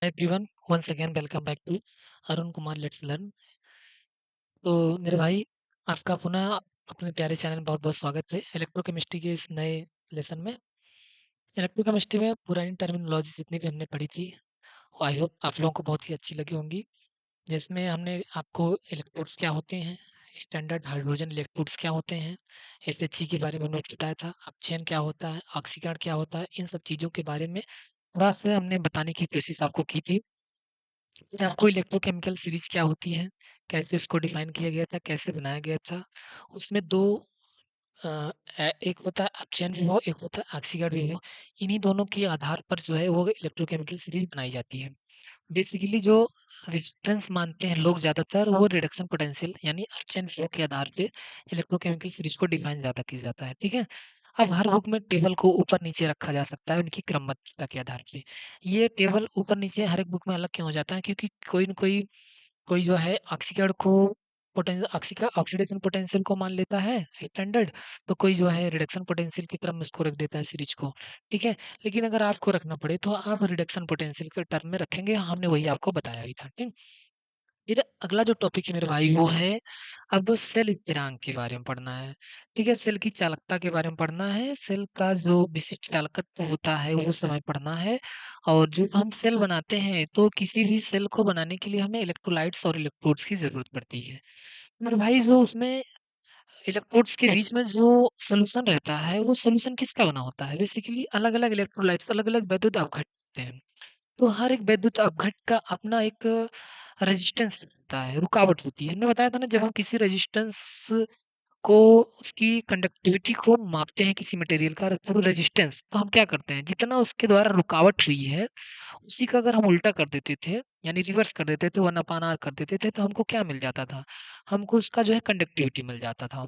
Everyone, once again welcome back to Arun Kumar let's learn. तो मेरे भाई, आपका पुनः अपने प्यारे चैनल में बहुत बहुत स्वागत है इलेक्ट्रोकेमिस्ट्री के इस नए लेसन में। इलेक्ट्रोकेमिस्ट्री में पुरानी टर्मिनोलॉजी जितनी भी हमने पढ़ी थी, वो आई होप आप लोगों को बहुत ही अच्छी लगी होंगी। जिसमें हमने आपको इलेक्ट्रोड्स क्या होते हैं, स्टैंडर्ड हाइड्रोजन इलेक्ट्रोड्स क्या होते हैं, एसएचजी के बारे में नोट बताया था, अपचयन क्या होता है, ऑक्सीकरण क्या होता है, इन सब चीज़ों के बारे में थोड़ा सा हमने बताने की कोशिश आपको की थी। फिर आपको इलेक्ट्रोकेमिकल सीरीज क्या होती है, कैसे उसको डिफाइन किया गया था, कैसे बनाया गया था। उसमें दो एक होता है अपचयन विभव, एक होता है ऑक्सीकरण विभव। इन्हीं दोनों के आधार पर जो है वो इलेक्ट्रोकेमिकल सीरीज बनाई जाती है। बेसिकली जो रेजिस्टेंस मानते हैं लोग ज़्यादातर, वो रिडक्शन पोटेंशियल यानी अपचयन विभव के आधार पे इलेक्ट्रोकेमिकल सीरीज को डिफाइन ज़्यादा किया जाता है। ठीक है। अब हर बुक में टेबल को ऊपर नीचे रखा जा सकता है उनकी क्रमबद्धता के आधार पे। ये टेबल ऊपर नीचे हर एक बुक में अलग क्यों हो जाता है, क्योंकि कोई न कोई कोई जो है ऑक्सीकरण को ऑक्सीडेशन पोटेंशियल को मान लेता है स्टैंडर्ड, तो कोई जो है रिडक्शन पोटेंशियल की क्रम में इसको रख देता है सीरीज को। ठीक है। लेकिन अगर आपको रखना पड़े तो आप रिडक्शन पोटेंशियल के टर्म में रखेंगे, हमने वही आपको बताया भी था। ठीक। फिर अगला जो टॉपिक है मेरे भाई वो है, अब सेल स्थिरांक के बारे में पढ़ना है। ठीक है, सेल की चालकता के बारे में पढ़ना है, सेल का जो विशिष्ट चालकत्व होता है वो समय पढ़ना है। और जो हम सेल बनाते हैं तो किसी भी सेल को बनाने के लिए हमें इलेक्ट्रोलाइट्स और इलेक्ट्रोड्स की जरूरत पड़ती है। मेरे भाई, जो उसमें इलेक्ट्रोड्स के बीच में जो सोल्यूशन रहता है वो सोल्यूशन किसका बना होता है, बेसिकली अलग अलग इलेक्ट्रोलाइट्स, अलग अलग वैद्युत अपघट होते हैं। तो हर एक वैद्युत अपघट का अपना एक रेजिस्टेंस होता है, रुकावट होती है। हमने बताया था ना, जब हम किसी रेजिस्टेंस को, उसकी कंडक्टिविटी को मापते हैं किसी मटेरियल का थ्रू रेजिस्टेंस, तो हम क्या करते हैं, जितना उसके द्वारा रुकावट हुई है उसी का अगर हम उल्टा कर देते थे, यानी रिवर्स कर देते थे, 1/r कर देते थे, तो हमको क्या मिल जाता था, हमको उसका जो है कंडक्टिविटी मिल जाता था।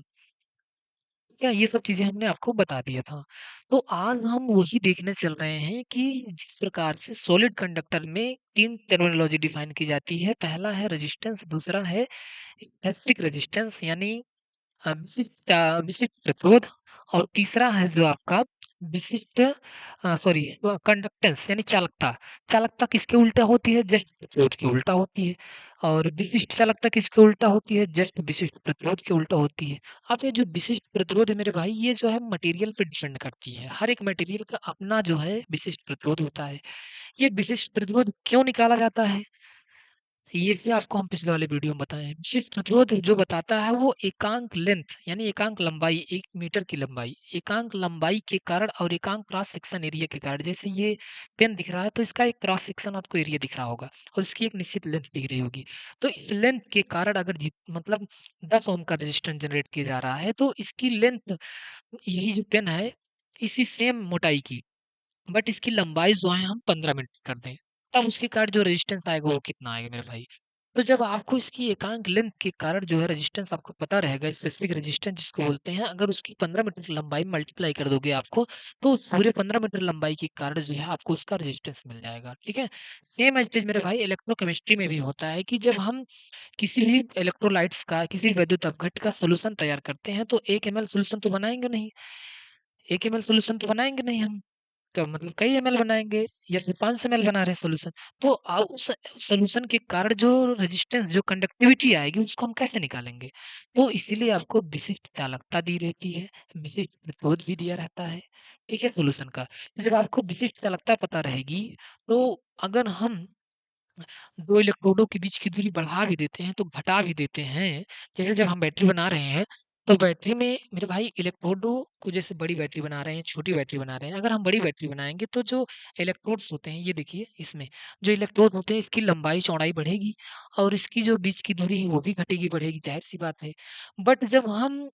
क्या ये सब चीजें हमने आपको बता दिया था। तो आज हम वही देखने चल रहे हैं कि जिस प्रकार से सॉलिड कंडक्टर में तीन टर्मिनोलॉजी डिफाइन की जाती है। पहला है रेजिस्टेंस, दूसरा है स्पेसिफिक रेजिस्टेंस यानी विशिष्ट प्रतिरोध, और तीसरा है जो आपका विशिष्ट सॉरी कंडक्टेंस यानी चालकता। चालकता किसके उल्टा होती है, जस्ट प्रतिरोध के उल्टा होती है। और विशिष्ट चालकता किसके उल्टा होती है, जस्ट विशिष्ट प्रतिरोध के उल्टा होती है। अब ये जो विशिष्ट प्रतिरोध है मेरे भाई, ये जो है मटेरियल पे डिपेंड करती है। हर एक मटेरियल का अपना जो है विशिष्ट प्रतिरोध होता है। ये विशिष्ट प्रतिरोध क्यों निकाला जाता है, ये भी आपको हम पिछले वाले वीडियो में बताए हैं। विशिष्ट प्रतिरोध जो बताता है वो एकांक लेंथ यानी एकांक लंबाई, 1 मीटर की लंबाई, एकांक लंबाई के कारण और एकांक क्रॉस सेक्शन एरिया के कारण। जैसे ये पेन दिख रहा है तो इसका एक क्रॉस सेक्शन आपको एरिया दिख रहा होगा और इसकी एक निश्चित लेंथ दिख रही होगी। तो लेंथ के कारण अगर मतलब 10 ओम का रेजिस्टेंस जनरेट किया जा रहा है तो इसकी लेंथ, यही जो पेन है इसी सेम मोटाई की, बट इसकी लंबाई जो है हम 15 मीटर कर दें, तब उसके कारण जो रेजिस्टेंस आएगा वो कितना आएगा मेरे भाई। तो जब आपको इसकी एकांक लेंथ के कारण जो है रेजिस्टेंस आपको पता रहेगा, स्पेसिफिक रेजिस्टेंस जिसको बोलते हैं, अगर उसकी 15 मीटर लंबाई मल्टीप्लाई कर दोगे आपको, तो उस पूरे 15 मीटर लंबाई के कारण जो है आपको उसका रेजिस्टेंस मिल जाएगा। ठीक है। सेम एज मेरे भाई इलेक्ट्रोकेमिस्ट्री में भी होता है कि जब हम किसी भी इलेक्ट्रोलाइट्स का, किसी भी वैद्युत अपघट का सोल्यूशन तैयार करते हैं तो 1 ml सोल्यूशन तो बनाएंगे नहीं, 1 ml सोल्यूशन तो बनाएंगे नहीं हम, तो मतलब कई एमएल बनाएँगे या फिर 500 एमएल बना रहे हैं सॉल्यूशन। तो उस सॉल्यूशन के कारण जो रेजिस्टेंस, जो कंडक्टिविटी आएगी उसको हम कैसे निकालेंगे? तो इसीलिए आपको विशिष्ट चालकता दी रहती है, विशिष्ट प्रतिरोध भी दिया रहता है, ठीक है, सॉल्यूशन का। तो जब आपको विशिष्ट चालकता पता रहेगी, तो अगर हम 2 इलेक्ट्रोडों के बीच की दूरी बढ़ा भी देते हैं, तो घटा भी देते हैं, जैसे जब हम बैटरी बना रहे हैं, तो बैटरी में मेरे भाई इलेक्ट्रोडों को, जैसे बड़ी बैटरी बना रहे हैं, छोटी बैटरी बना रहे हैं, अगर हम बड़ी बैटरी बनाएँगे तो जो इलेक्ट्रोड्स होते हैं, ये देखिए इसमें, जो इलेक्ट्रोड होते हैं इसकी लंबाई-चौड़ाई बढ़ेगी और इसकी जो बीच की दूरी है वो भी घटेगी, बढ़ेगी, ज़ाहिर-सी बात है। बट जब हम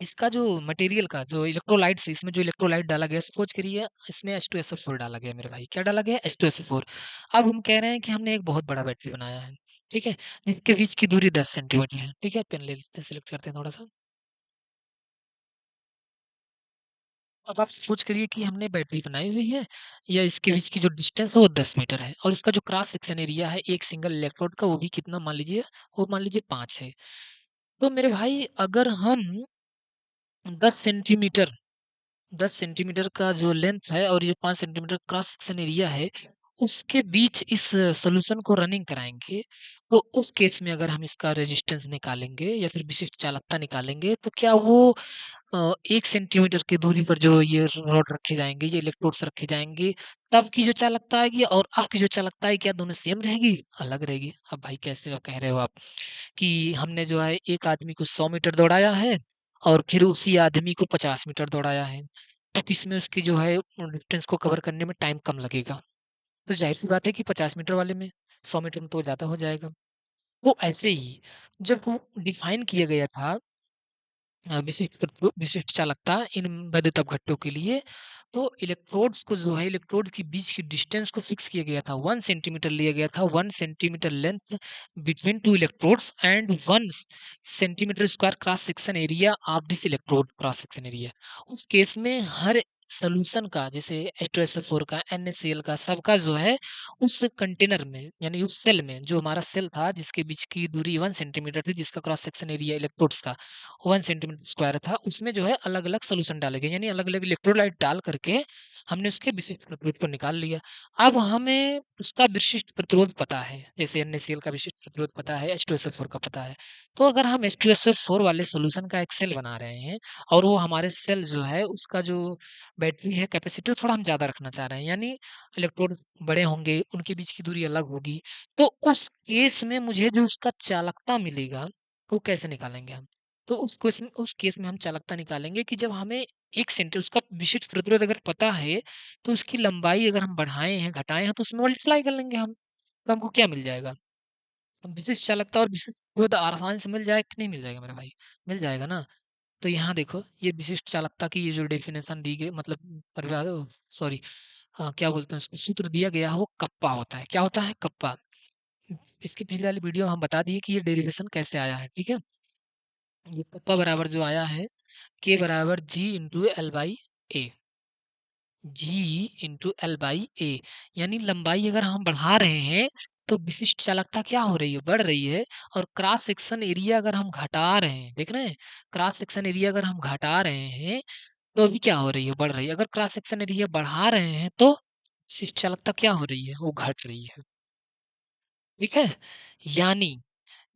इसका जो मटेरियल का जो इलेक्ट्रोलाइट्स है, इसमें जो इलेक्ट्रोलाइट डाला गया, सपोज करिए इसमें H2SO4 डाला गया मेरे भाई, क्या डाला गया है? H2SO4। अब हम कह रहे हैं कि हमने एक बहुत बड़ा बैटरी बनाया है, ठीक है, जिसके बीच की दूरी 10 सेंटीमीटर है, ठीक है, पेन ले लेते हैं, सिलेक्ट करते हैं थोड़ा सा। अब आप सपोज करिए कि हमने बैटरी बनाई हुई है, या इसके बीच की जो डिस्टेंस है वो 10 मीटर है, और इसका जो क्रॉस सेक्शन एरिया है एक सिंगल इलेक्ट्रोड का, वो भी कितना मान लीजिए, वो मान लीजिए 5 है। तो मेरे भाई, अगर हम 10 सेंटीमीटर 10 सेंटीमीटर का जो लेंथ है और ये 5 सेंटीमीटर क्रॉस सेक्शन एरिया है, उसके बीच इस सॉल्यूशन को रनिंग कराएँगे, तो उस केस में अगर हम इसका रेजिस्टेंस निकालेंगे या फिर विशिष्ट चालकता निकालेंगे, तो क्या वो 1 सेंटीमीटर की दूरी पर जो ये रॉड रखे जाएँगे, ये इलेक्ट्रोड्स रखे जाएँगे, तब की जो चालकता आएगी और अब की जो चालकता है, क्या दोनों सेम रहेगी? अलग रहेगी। अब भाई कैसे कह रहे हो आप कि हमने जो है एक आदमी को 100 मीटर दौड़ाया है और फिर उसी आदमी को 50 मीटर दौड़ाया है, तो किसमें उसकी जो है डिस्टेंस को कवर करने में टाइम कम लगेगा? तो ज़ाहिर-सी बात है कि 50 मीटर वाले में 100 मीटर में तो ज़्यादा हो जाएगा। तो ऐसे ही जब वो डिफाइन किया गया था विशिष्ट चालकता इन वैद्युत अपघट्टों के लिए, तो इलेक्ट्रोड्स को जो है इलेक्ट्रोड के बीच की डिस्टेंस को फिक्स किया गया था। 1 सेंटीमीटर लिया गया था, 1 centimetre length between 2 electrodes and 1 centimetre square cross section area of this electrode cross section area. उस केस में हर सॉल्यूशन का जैसे H2SO4 का, NaCl का सबका जो है उस कंटेनर में यानी उस सेल में जो हमारा सेल था जिसके बीच की दूरी 1 सेंटीमीटर थी जिसका क्रॉस सेक्शन एरिया इलेक्ट्रोड्स का 1 सेंटीमीटर स्क्वायर था, उसमें जो है अलग-अलग सॉल्यूशन डाले गए, यानी अलग-अलग इलेक्ट्रोलाइट डाल करके हमने उसके विशिष्ट प्रतिरोध को निकाल लिया। अब हमें उसका विशिष्ट प्रतिरोध पता है, जैसे NaCl का विशिष्ट प्रतिरोध पता है, H2SO4 का पता है। तो अगर हम H2SO4 वाले सॉल्यूशन का एक सेल बना रहे हैं और वो हमारे सेल जो है उसका जो बैटरी है कैपेसिटी थोड़ा हम ज़्यादा रखना चाह रहे हैं, यानी इलेक्ट्रोड बड़े होंगे, उनके बीच की दूरी अलग होगी, तो उस केस में मुझे जो उसका चालकता मिलेगा, वो कैसे निकालेंगे हम? तो उस केस में हम चालकता निकालेंगे कि जब हमें 1 उसका विशिष्ट प्रतिरोध अगर पता है, तो उसकी लंबाई अगर हम बढ़ाए हैं, घटाए हैं, तो उसमें मल्टीप्लाई कर लेंगे हम। तो हमको क्या मिल जाएगा? विशिष्ट चालकता और विशिष्ट प्रतिरोध आसानी से मिल जाएगा कि नहीं मिल जाएगा मेरे भाई? मिल जाएगा ना? तो यहाँ देखो, ये विशिष्ट चालकता की ये जो डेफिनेशन दी गई मतलब सॉरी क्या बोलते हैं उसको सूत्र दिया गया है वो कप्पा होता है। क्या होता है? कप्पा। इसकी पिछले वाली वीडियो में हम बता दिए कि ये डेरिवेशन कैसे आया है, ठीक है? ये कप्पा बराबर जो आया है K बराबर G into L by A. G into L by A, यानी लंबाई अगर हम बढ़ा रहे हैं तो विशिष्ट चालकता क्या हो रही है? बढ़ रही है। और क्रॉस सेक्शन एरिया अगर हम घटा रहे हैं, देख रहे हैं? क्रॉस सेक्शन एरिया अगर हम घटा रहे हैं तो अभी क्या हो रही है? बढ़ रही है। अगर क्रॉस सेक्शन एरिया बढ़ा रहे हैं तो विशिष्ट चालकता क्या हो रही है? वो घट रही है। ठीक है? यानी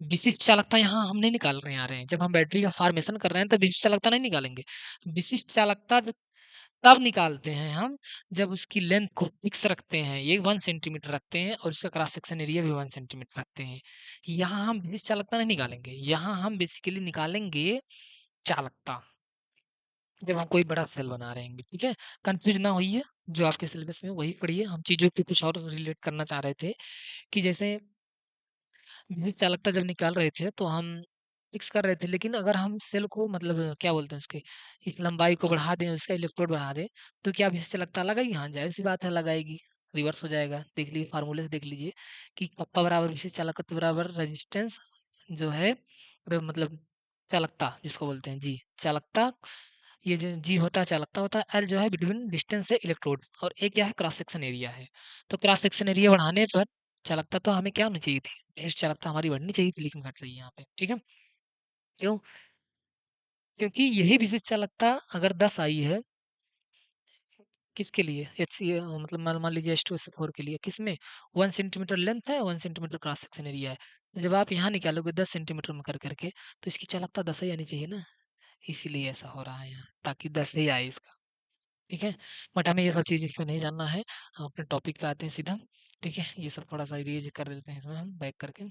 विशिष्ट चालकता यहाँ हम नहीं निकाल रहे आ रहे हैं। जब हम बैटरी का फॉर्मेशन कर रहे हैं तो विशिष्ट चालकता नहीं निकालेंगे। विशिष्ट चालकता जब तब निकालते हैं हम जब उसकी लेंथ को फिक्स रखते हैं। ये 1 सेंटीमीटर रखते हैं और उसका क्रॉस सेक्शन एरिया भी 1 सेंटीमीटर रखते हैं। यहाँ हम विशिष्ट चालकता नहीं निकालेंगे। यहाँ हम बेसिकली निकालेंगे चालकता। जब हम कोई बड़ा सेल बना रहे हैं, ठीक है? कन्फ्यूज़ ना होइए, जो आपके सिलेबस में है वही पढ़िए। हम चीज़ों को कुछ और रिलेट करना चाह रहे थे कि जैसे विद्युत चालकता जब निकाल रहे थे तो हम फिक्स कर रहे थे, लेकिन अगर हम सेल को मतलब क्या बोलते हैं उसके इस लंबाई को बढ़ा दें, उसका इलेक्ट्रोड बढ़ा दें, तो क्या विशिष्ट चालकता लगाएगी? हाँ, ज़ाहिर-सी बात है लगाएगी। रिवर्स हो जाएगा। देख लीजिए फ़ॉर्मूले से देख लीजिए कि कप्पा बराबर विशिष्ट चालकत्व बराबर रेजिस्टेंस जो है मतलब चालकता जिसको बोलते हैं जी, चालकता ये जो जी होता है चालकता होता है, एल जो है बिटवीन डिस्टेंस है इलेक्ट्रोड और ए क्या है क्रॉस सेक्शन एरिया है। तो क्रॉस सेक्शन एरिया बढ़ाने पर चालकता तो हमें क्या होनी चाहिए थी? विशिष्ट चालकता हमारी बढ़नी चाहिए थी लेकिन घट रही है यहाँ पे, ठीक है? क्यों? क्योंकि यही विशिष्ट चालकता अगर 10 आई है, किसके लिए? मतलब मान मान लीजिए H2SO4 के लिए, किसमें? 1 सेंटीमीटर लेंथ है, 1 सेंटीमीटर क्रॉस सेक्शन एरिया है। तो जब आप यहाँ निकालोगे 10 सेंटीमीटर में कर करके, तो इसकी चालकता 10 ही आनी चाहिए ना, इसीलिए ऐसा हो रहा है यहाँ, ताकि 10 ही आए इसका। ठीक है? बट हमें ये सब चीज़ इसमें नहीं जानना है, हम अपने टॉपिक पे आते हैं सीधा, ठीक है? ये सब थोड़ा-सा रिवीज़ कर लेते हैं इसमें हम बैक करके।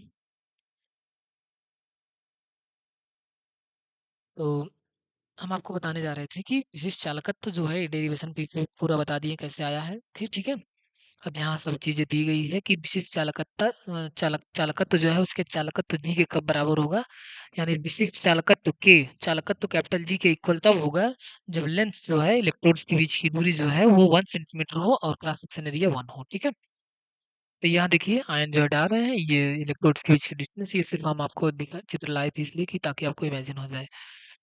तो हम आपको बताने जा रहे थे कि विशिष्ट चालकत्व जो है डेरिवेशन पे पूरा बता दिए कैसे आया है, ठीक है? अब यहाँ सब चीज़ें दी गई है कि विशिष्ट चालकत्व जो है उसके चालकत्व जी के कब बराबर होगा, यानी विशिष्ट चालकत्व कैपिटल जी के इक्वल तब होगा जब लेंथ जो है इलेक्ट्रोड्स के बीच की दूरी जो है वो 1 सेंटीमीटर हो और क्रॉस सेक्शन एरिया 1 हो, ठीक है? तो यहाँ देखिए आयन जो हटा रहे हैं ये इलेक्ट्रोड्स के बीच की डिस्टेंस ये सिर्फ हम आपको दिखा चित्र लाए थे इसलिए कि ताकि आपको इमेजिन हो जाए।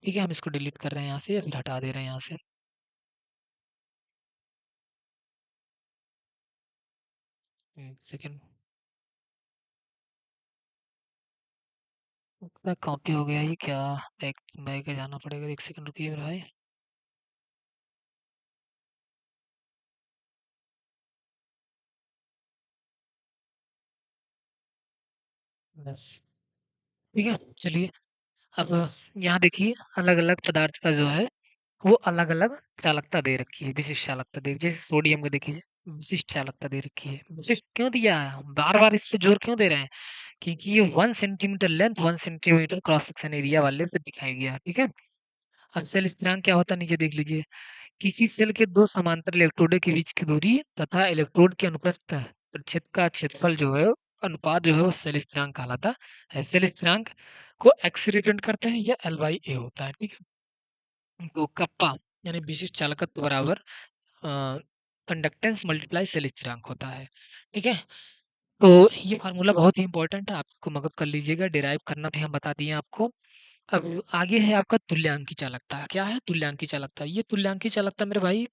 ठीक है, हम इसको डिलीट कर रहे हैं यहाँ से या फिर हटा दे रहे हैं यहाँ से। 1 सेकंड। लगता कॉपी हो गया ये क्या? बैक बैक जाना पड़ेगा, 1 सेकंड रुकिए मेरे भाई। बस। ठीक है, चलिए अब यहाँ देखिए अलग-अलग पदार्थ का जो है वो अलग-अलग चालकता दे रखी है, विशिष्ट चालकता दे जैसे सोडियम का देखिए विशिष्ट चालकता दे रखी है। विशिष्ट क्यों दिया है? हम बार-बार इस पे जोर क्यों दे रहे हैं? क्योंकि ये 1 centimetre length, 1 centimetre cross section area वाले पे दिखाया गया है, ठीक है? अब सेल स्थिरांक क्या होता है नीचे देख लीजिए। किसी सेल के 2 समांतर इलेक्ट्रोडों के बीच की दूरी तथा इलेक्ट्रोड के अनुप्रस्थ प्रच्छेद का क्षेत्रफल जो है अनुपात जो है वो सेल स्थिरांक कहलाता है। सेल स्थिरांक को एक्स से रिप्रेजेंट करते हैं या एल बाई ए होता है, ठीक है? तो कप्पा यानी विशिष्ट चालकत्व बराबर कंडक्टेंस मल्टीप्लाई सेल स्थिरांक होता है, ठीक है? तो ये फार्मूला बहुत ही इंपॉर्टेंट है, आपको मगज कर लीजिएगा, डिराइव करना भी हम बता दिए आपको। अब आगे है आपका तुल्यांकी चालकता। क्या है तुल्यांकी चालकता? ये तुल्यांकी चालकता मेरे भाई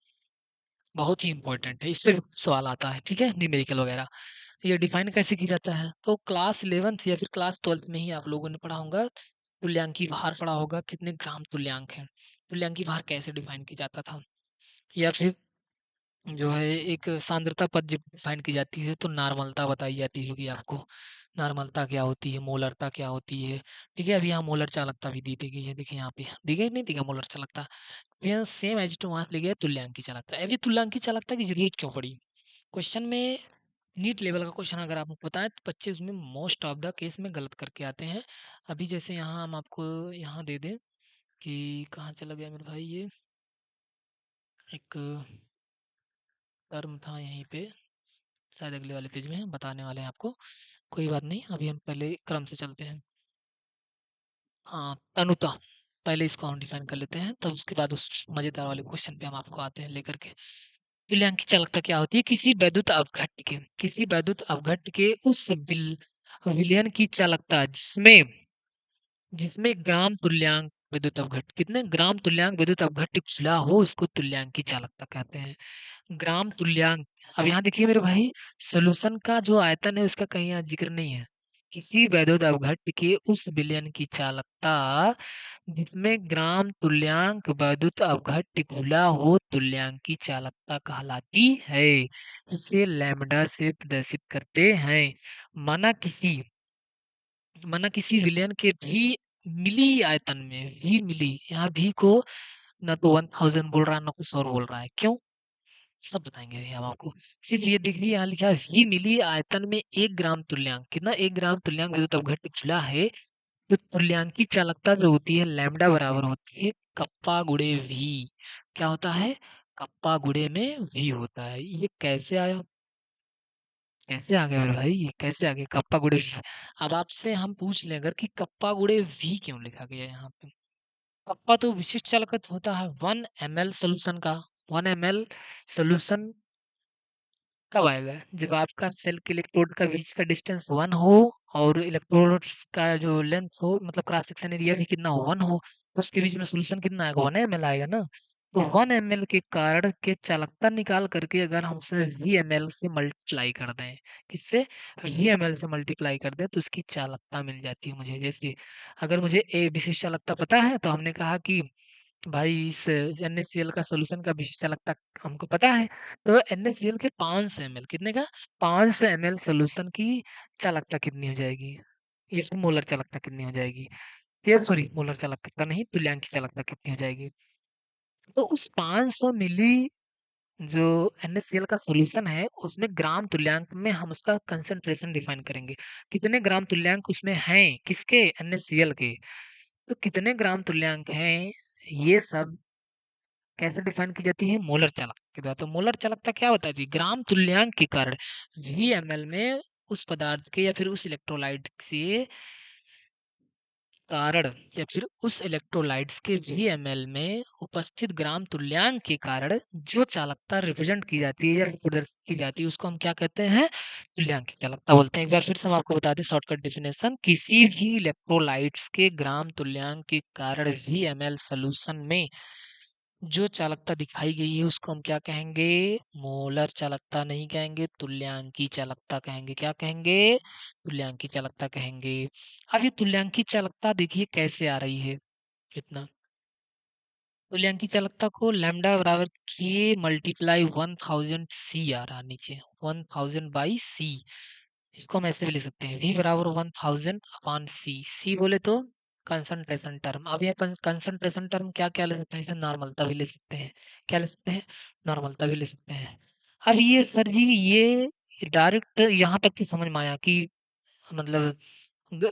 बहुत ही इम्पोर्टेंट है, इससे भी सवाल आता है, ठीक है? न्यूमेरिकल वगैरह। ये डिफाइन कैसे किया जाता है? तो क्लास 11th या फिर क्लास 12th में ही आप लोगों ने पढ़ा होगा, तुल्यांकी भार पढ़ा होगा, कितने ग्राम तुल्यांक है। तुल्यांकी भार कैसे डिफाइन किया जाता था? या फिर जो है एक सांद्रता पद जब डिफाइन की जाती है तो नॉर्मलता बताई जाती होगी आपको। नॉर्मलता क्या होती है, मोलरता क्या होती है, ठीक है? अभी यहाँ मोलर चालकता भी दी दी गई है, देखिए यहाँ पे दी गई नहीं दी गई मोलर चालकता। यहाँ सेम एज इट वहां से ले गया तुल्यांकी चालकता। अभी तुल्यांकी चालकता की जरूरत क्यों पड़ी? क्वेश्चन में नीट लेवल का क्वेश्चन अगर आपको पता है तो बच्चे उसमें मोस्ट ऑफ द केस में गलत करके आते हैं। अभी जैसे यहाँ हम आपको यहाँ दे दें कि कहाँ चला गया मेरे भाई ये एक टर्म था यहीं पे, शायद अगले वाले पेज में हम बताने वाले हैं आपको। कोई बात नहीं, अभी हम पहले क्रम से चलते हैं। हाँ, तनुता। पहले इसको हम डिफाइन कर लेते हैं, तब उसके बाद उस मजेदार वाले क्वेश्चन पे हम आपको आते हैं लेकर के। तुल्यांकी चालकता क्या होती है? किसी वैद्युत अपघट्ट के उस विलयन की चालकता जिसमें जिसमें ग्राम तुल्यांक विद्युत अपघट्ट कितने ग्राम तुल्यांक विद्युत अपघट्ट खुला हो उसको तुल्यांकी चालकता कहते हैं। ग्राम तुल्यांक। अब यहाँ देखिए मेरे भाई, सॉल्यूशन का जो आयतन है उसका कहीं यहाँ जिक्र नहीं है। किसी वैद्युत अपघट्ट के उस विलयन की चालकता जिसमें ग्राम तुल्यांक वैद्युत अपघट्ट खुला हो तुल्यांकी चालकता कहलाती है। इसे लैम्बडा से प्रदर्शित करते हैं। माना किसी माना किसी विलयन के भी मिली आयतन में भी मिली, यहाँ भी को ना तो 1000 बोल रहा है ना कुछ और बोल रहा है, क्यों? सब बताएंगे अभी हम आपको। सिर्फ ये देख लीजिए यहाँ लिखा है भी मिली आयतन में 1 ग्राम तुल्यांक, कितना 1 ग्राम तुल्यांक विद्युत अपघट्ट चुला है। तो तुल्यांकी चालकता जो होती है लैम्बडा बराबर होती है कप्पा गुणे वी। क्या होता है? कप्पा गुणे में वी होता है। ये कैसे आया? कैसे आ गया मेरे भाई? ये कैसे आ गया कप्पा गुणे वी? अब आपसे हम पूछ लें अगर कि कप्पा गुणे वी क्यों लिखा गया है यहाँ पे? कप्पा तो विशिष्ट चालकत्व होता है 1 ml सोल्यूशन का। 1 ml सोल्यूशन कब आएगा? जब आपका सेल के इलेक्ट्रोड का बीच का डिस्टेंस 1 हो और इलेक्ट्रोड्स का जो लेंथ हो मतलब क्रॉस सेक्शन एरिया भी कितना हो 1 हो, तो उसके बीच में सॉल्यूशन कितना आएगा? 1 ml आएगा ना। तो 1 ml के कारण के चालकता निकाल करके अगर हम उसमें VML से मल्टीप्लाई कर दें, किससे? VML से मल्टीप्लाई कर दें तो उसकी चालकता मिल जाती है मुझे। जैसे अगर मुझे ए विशिष्ट चालकता पता है तो हमने कहा कि भाई इस NaCl का सॉल्यूशन का विशिष्ट चालकता हमको पता है। तो NaCl के 500 ml कितने का? 500 ml सॉल्यूशन की चालकता कितनी हो जाएगी? ये फिर मोलर चालकता कितनी हो जाएगी? ये सॉरी मोलर चालकता नहीं, तुल्यांक की चालकता कितनी हो जाएगी? तो उस 500 मिली जो NaCl का सॉल्यूशन है उसमें ग्राम तुल्यांक में हम उसका कंसंट्रेशन डिफाइन करेंगे। कितने ग्राम तुल्यांक उसमें हैं? किसके? NaCl के। तो कितने ग्राम तुल्यांक हैं? ये सब कैसे डिफाइन की जाती है? मोलर चालकता के द्वारा। तो मोलर चालकता क्या होता है जी? ग्राम तुल्यांक के कारण VML में उस पदार्थ के या फिर उस इलेक्ट्रोलाइट से कारण या फिर उस इलेक्ट्रोलाइट्स के VML में उपस्थित ग्राम तुल्यांक के कारण जो चालकता रिप्रेजेंट की जाती है या प्रदर्शित की जाती है उसको हम क्या कहते हैं? तुल्यांक की चालकता बोलते हैं। एक बार फिर से हम आपको बता दें शॉर्टकट डेफिनेशन, किसी भी इलेक्ट्रोलाइट्स के ग्राम तुल्यांक के कारण VML सॉल्यूशन में जो चालकता दिखाई गई है उसको हम क्या कहेंगे? मोलर चालकता नहीं कहेंगे, तुल्यांकी चालकता कहेंगे। क्या कहेंगे? तुल्यांकी चालकता कहेंगे। अब ये तुल्यांकी चालकता देखिए कैसे आ रही है। इतना तुल्यांकी चालकता को लैम्डा बराबर के मल्टीप्लाई 1000 सी आ रहा नीचे, 1000 बाई सी। इसको हम ऐसे भी लिख सकते हैं, V बराबर 1000 अपॉन C। C बोले तो कंसंट्रेशन टर्म। अब ये कंसंट्रेशन टर्म क्या क्या ले सकते हैं, इसे नॉर्मलता भी ले सकते हैं। क्या ले सकते हैं, नॉर्मलता भी ले सकते हैं। अब ये सर जी, ये डायरेक्ट यहाँ तक तो समझ में आया कि मतलब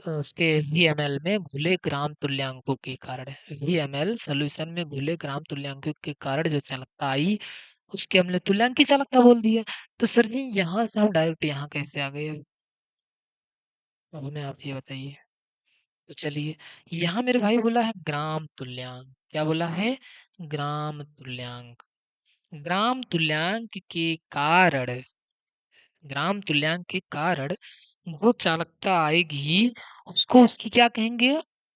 उसके VML में घुले ग्राम तुल्यांकों के कारण, VML सॉल्यूशन में घुले ग्राम तुल्यांकों के कारण जो चालकता आई, उसके हमने तुल्यांक की चालकता बोल दी है। तो सर जी यहाँ से हम डायरेक्ट यहाँ कैसे आ गए, अब हमें आप ये बताइए। तो चलिए, यहाँ मेरे भाई बोला है ग्राम तुल्यांक। क्या बोला है, ग्राम तुल्यांक। ग्राम तुल्यांक के कारण, ग्राम तुल्यांक के कारण जो चालकता आएगी उसको उसकी क्या कहेंगे,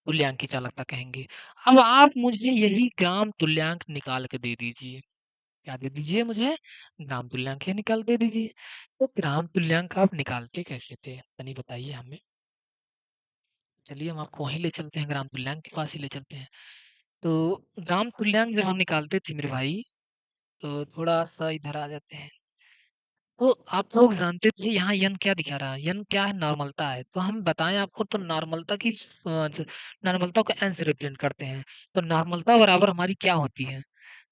तुल्यांक की चालकता कहेंगे। अब आप मुझे यही ग्राम तुल्यांक निकाल के दे दीजिए। क्या दे दीजिए मुझे, ग्राम तुल्यांक ही निकाल के दे दीजिए। तो ग्राम तुल्यांक आप निकालते कैसे थे, तनी बताइए हमें। चलिए हम आपको वहीं ले चलते हैं, ग्राम तुल्यांक के पास ही ले चलते हैं। तो ग्राम तुल्यांक जब हम निकालते थे मेरे भाई, तो थोड़ा सा इधर आ जाते हैं। तो आप लोग जानते थे यहाँ यन क्या दिखा रहा है, यन क्या है, नॉर्मलता है। तो हम बताएं आपको, तो नॉर्मलता की नॉर्मलता को एन से रिप्रेजेंट करते हैं। तो नॉर्मलता बराबर हमारी क्या होती है,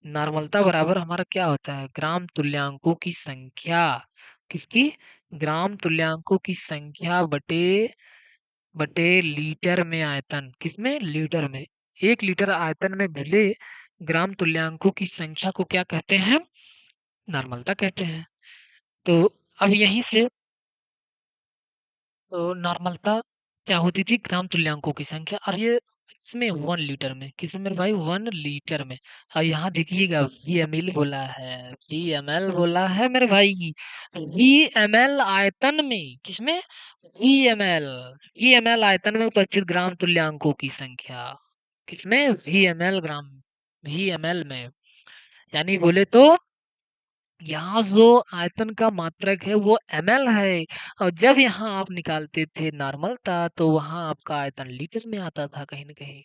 नॉर्मलता बराबर हमारा क्या होता है, ग्राम तुल्यांकों की संख्या। किसकी, ग्राम तुल्यांकों की संख्या बटे बटे लीटर में आयतन। किसमें, लीटर में। 1 लीटर आयतन में घुले ग्राम तुल्यांकों की संख्या को क्या कहते हैं, नॉर्मलता कहते हैं। तो अब यहीं से, तो नॉर्मलता क्या होती थी, ग्राम तुल्यांकों की संख्या। अब ये इसमें 1 लीटर में, किसमें मेरे भाई, 1 लीटर में। अब यहाँ देखिएगा VML बोला है, VML बोला है मेरे भाई, VML आयतन में। किसमें, VML, VML आयतन में उपस्थित ग्राम तुल्यांकों की संख्या। किसमें, VML ग्राम, VML में। यानी बोले तो यहाँ जो आयतन का मात्रक है वो ml है, और जब यहाँ आप निकालते थे नॉर्मलता, तो वहां आपका आयतन लीटर में आता था, कहीं ना कहीं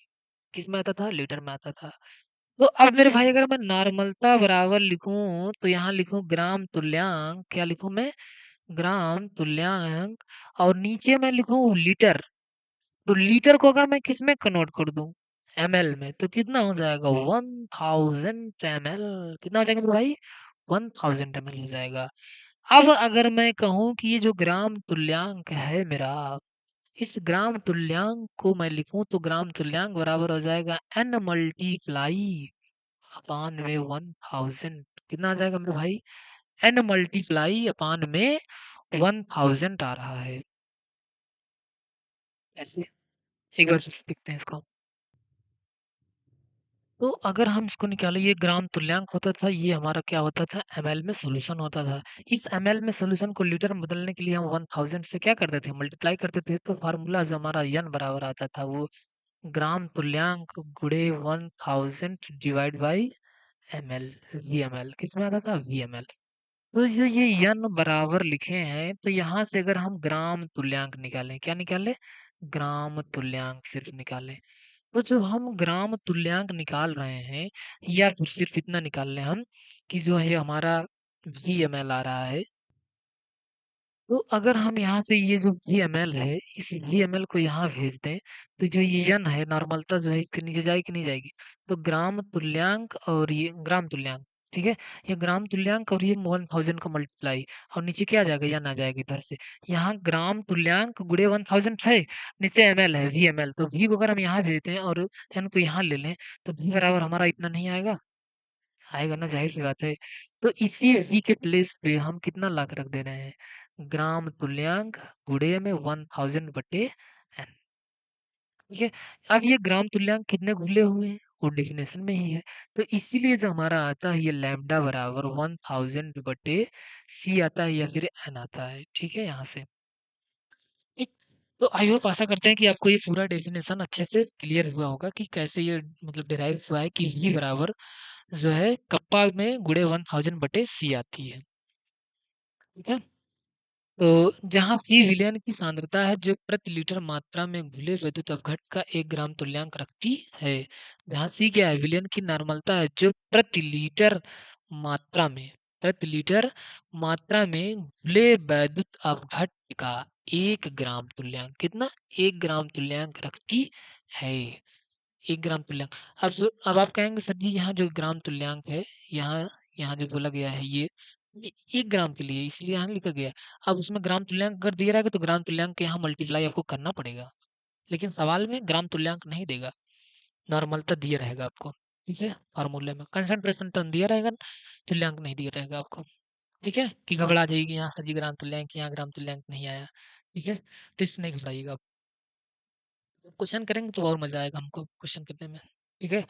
किस में आता था, लीटर में आता था। तो अब मेरे भाई अगर मैं नॉर्मलता बराबर लिखूं, तो यहाँ लिखूं ग्राम तुल्यांक, क्या लिखूं मैं, ग्राम तुल्यांक, और नीचे मैं लिखूं लीटर। तो लीटर को अगर मैं किस में कन्वर्ट कर दूं, ml में, तो कितना हो जाएगा, 1000 ml। कितना हो जाएगा मेरे भाई, 1000 ml हो जाएगा। अब अगर मैं कहूँ कि ये जो ग्राम तुल्यांक है मेरा, इस ग्राम तुल्यांक को मैं लिखूं, तो ग्राम तुल्यांक बराबर हो जाएगा n मल्टीप्लाई अपान में 1000। कितना आ जाएगा मेरे भाई, n मल्टीप्लाई अपान में 1000 आ रहा है। ऐसे एक बार से देखते हैं इसको। तो अगर हम इसको निकालें, ये ग्राम तुल्यांक होता था, ये हमारा क्या होता था, ml में सॉल्यूशन होता था। इस ml में सॉल्यूशन को लीटर में बदलने के लिए हम 1000 से क्या करते थे, मल्टीप्लाई करते थे। तो फार्मूला जो हमारा n बराबर आता था, वो ग्राम तुल्यांक गुणे 1000 डिवाइड बाई ml, VML। किस में आता था, VML। तो जो ये n बराबर लिखे हैं, तो यहाँ से अगर हम ग्राम तुल्यांक निकालें, क्या निकालें, ग्राम तुल्यांक सिर्फ निकालें, तो जो हम ग्राम तुल्यांक निकाल रहे हैं, या फिर सिर्फ इतना निकाल लें हम, कि जो है हमारा VML आ रहा है। तो अगर हम यहाँ से ये जो VML है, इस VML को यहाँ भेज दें, तो जो ये n है, नॉर्मलता जो है इसके नीचे जाएगी कि नहीं जाएगी। तो ग्राम तुल्यांक और ये ग्राम तुल्यांक, ठीक है, ये ग्राम तुल्यांक और ये 1000 का मल्टीप्लाई, और नीचे क्या आ जाएगा, n आ जाएगा इधर से। यहाँ ग्राम तुल्यांक गुणे 1000 है, नीचे ml है, VML। तो v को अगर हम यहाँ भेजते हैं और n को यहाँ ले लें, तो v बराबर हमारा इतना नहीं आएगा, आएगा ना, जाहिर सी बात है। तो इसी v के प्लेस पे हम कितना ला के रख दे रहे हैं, ग्राम तुल्यांक गुणे में 1000 बटे n। ठीक है, अब ये ग्राम तुल्यांक कितने घुले हुए हैं, वो डेफिनेशन में ही है। तो इसीलिए जो हमारा आता है, ये लैम्डा बराबर 1000 बटे c आता है, या फिर n आता है। ठीक है, यहाँ से ठीक। तो आई होप, आशा करते हैं कि आपको ये पूरा डेफिनेशन अच्छे से क्लियर हुआ होगा कि कैसे ये मतलब डिराइव हुआ है कि v बराबर जो है कप्पा में गुणे 1000 बटे c आती है। ठीक है, तो जहाँ सी विलयन की सांद्रता है, जो प्रति लीटर मात्रा में घुले विद्युत अपघट का 1 ग्राम तुल्यांक रखती है। जहाँ सी क्या है, विलयन की नॉर्मलता है, जो प्रति लीटर मात्रा में, प्रति लीटर मात्रा में घुले वैद्युत अपघट्य का 1 ग्राम तुल्यांक, कितना? 1 ग्राम तुल्यांक रखती है। 1 ग्राम तुल्यांक। अब आप कहेंगे सर जी यहाँ जो ग्राम तुल्यांक है, यहाँ यहाँ जो बोला गया है ये 1 ग्राम के लिए इसलिए यहाँ लिखा गया है। अब उसमें ग्राम तुल्यांक अगर दिया रहेगा तो ग्राम तुल्यांक के यहाँ मल्टीप्लाई आपको करना पड़ेगा। लेकिन सवाल में ग्राम तुल्यांक नहीं देगा, नॉर्मलता दिया रहेगा आपको। ठीक है? फार्मूले में कंसंट्रेशन टर्म दिया रहेगा, तुल्यांक नहीं दिया रहेगा आपको। ठीक है? कि घबरा जाइएगा यहाँ सर जी ग्राम तुल्यांक, यहाँ ग्राम तुल्यांक नहीं आया। ठीक है? तो इससे नहीं घबराइएगा आप। क्वेश्चन करेंगे तो और मजा आएगा हमको क्वेश्चन करने में। ठीक है?